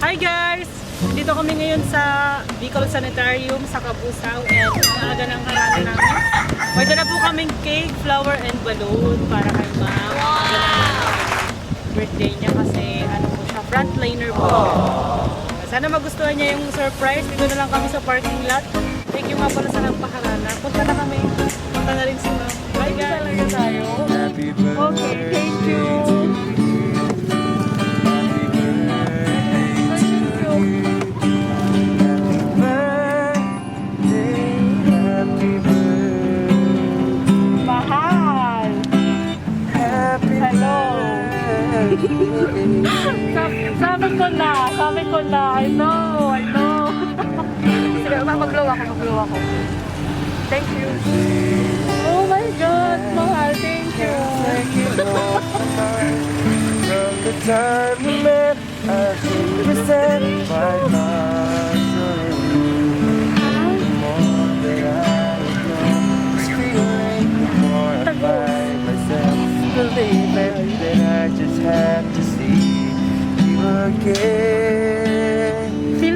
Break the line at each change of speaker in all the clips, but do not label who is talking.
Hi guys! Dito kami ngayon sa Bicol Sanitarium sa Cabusao and ang aga ng harana namin. May dala po kaming cake, flower, and balloon para kay ma'am. Birthday niya kasi ano po siya, frontliner po. Sana magustuhan niya yung surprise. Dito na lang kami sa parking lot. Thank you nga pala sa nagpaharana. Punta na kami. Punta na rin si ma'am. Bye guys! Talaga tayo. Okay, thank you. Sabi ko na, I know. Sige, mag-blow ako. Thank you. Oh my God, mahal, thank you.
From the time we met, I think we set my heart more than I know. This feeling more by myself. Believe it, that I just have to see you again.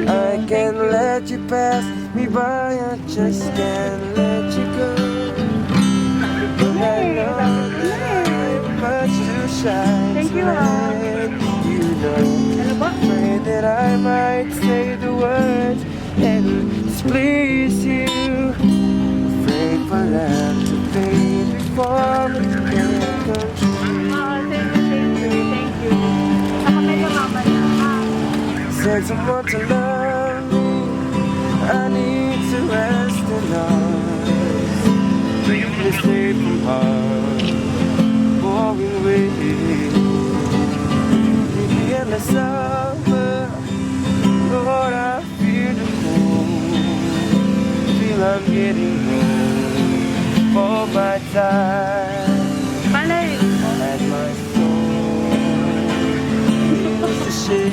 I can't let you pass me by, I just can't let you go. But I know that I'm much too shy to let you know. Pray that I might say the words and displease you. Afraid for that to fade before we can come true.
Thank you. Saka medyo mamaya.
Said someone to love me, I need to rest in arms. Bring me safe from harm, falling away. Maybe in the summer, Lord, I fear the cold. Feel I'm getting old for my time.
Malay.
As my soul feels the shake.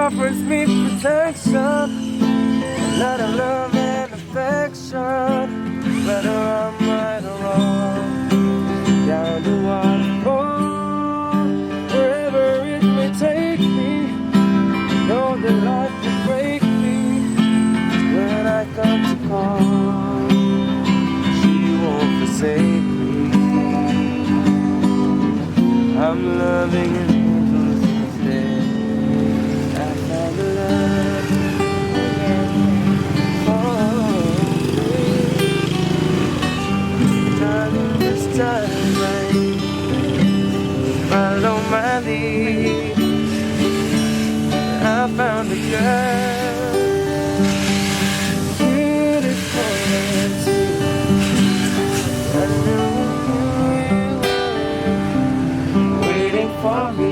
Offers me protection, a lot of love and affection. Whether I'm right or wrong, down the one, oh, wherever it may take me, know that life will break me. When I come to call, she won't forsake me. I'm loving it. Follow my lead. I found a girl, beautiful and sweet. I knew you were waiting for me.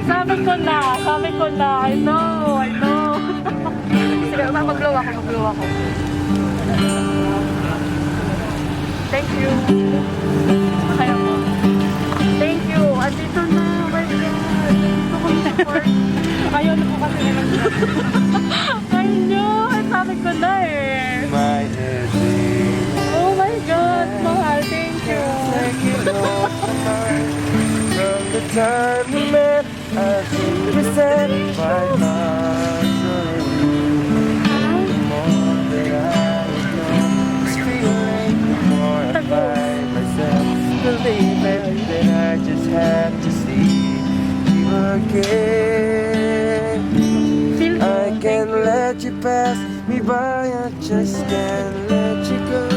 Sabi ko na. I know. Sige, mag-blow ako. Thank you. Kaya mo. Thank you. Andito na. Oh my God. Gusto ko support. Ayaw na po kasi naman. I know. Sabi ko na eh.
My everything.
Oh my God. Mahal. Thank you.
Take it off my mind. From the time we met, I think we set my heart on you. The more that I know, this feeling, the more I find myself believing that I just have to see you again. I can't let you pass me by, I just can't let you go.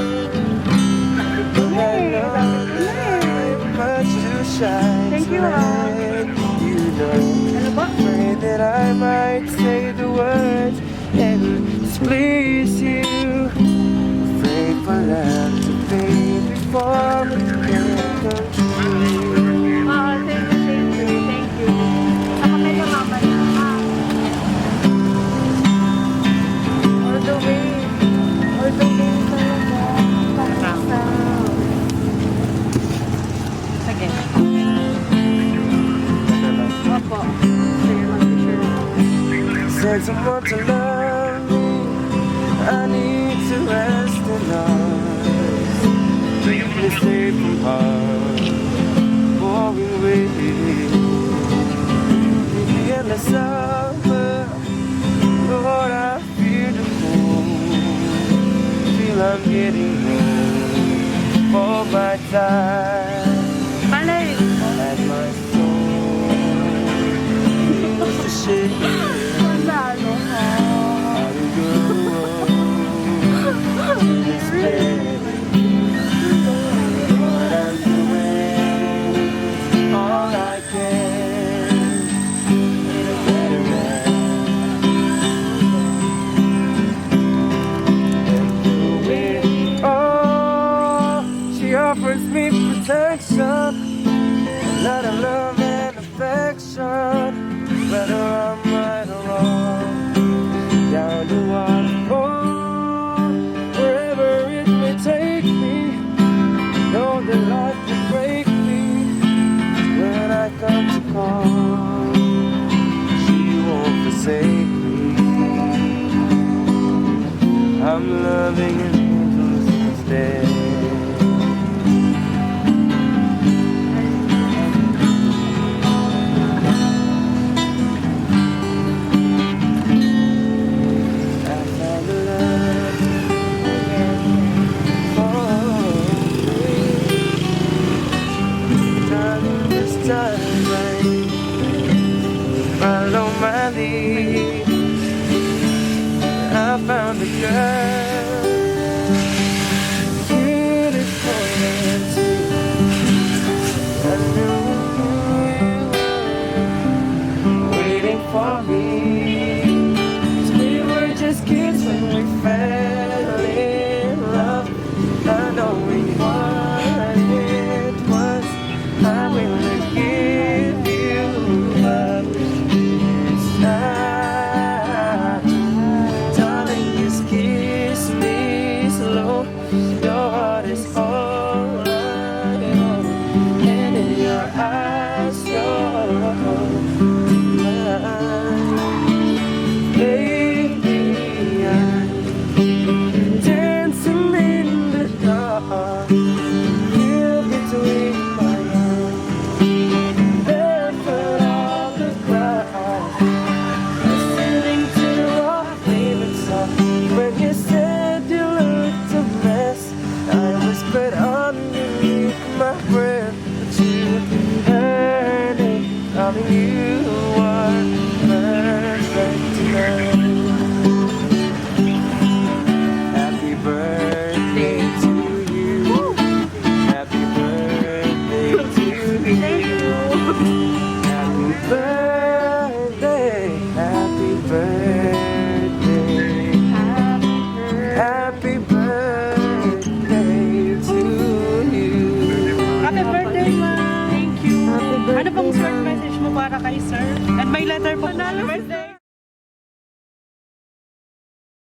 I know I'm much too shy
Thank
to
you,
let you know.
Ano ba?
Pray that I might say the words and displease you. Pray for love to fade before it can come true.
Ah, thank you. Saka medyo mamaya. All the way talaga. Pagkasa. Sige. Opo. Sige, mag-picture.
Said someone to love me, I need to rest in arms. Keep me safe from harm, walking with you. The endless summer, Lord, I feel the cold. Feel I'm getting old. All my time,
Malay.
as my soul feels the shake.
Masalo ka.
Offers me protection, a lot of love and affection, whether I'm right or wrong, down the waterfall, wherever it may take me, know that life will break me when I come to call. She won't forsake me. I'm loving angels instead. Follow my lead. I found a girl, beautiful and sweet. I knew you were waiting for me. 'Cause we were just kids when we fell in love. I know we what it was. I will give you up this time. Darling, just kiss me slow. Your heart is all I know, and in your eyes, you're mine. Baby, I'm dancing in the dark, here between my arms, barefoot on the ground, listening to our favorite song. When you said you looked a mess, I whispered underneath my breath, but you heard it, darling, you are perfect tonight. Happy birthday to you. Happy birthday to you. Happy birthday. Happy birthday. Happy birthday to you.
Happy birthday, ma. Thank you. Ano para kay sir. And may letter po po. Happy birthday!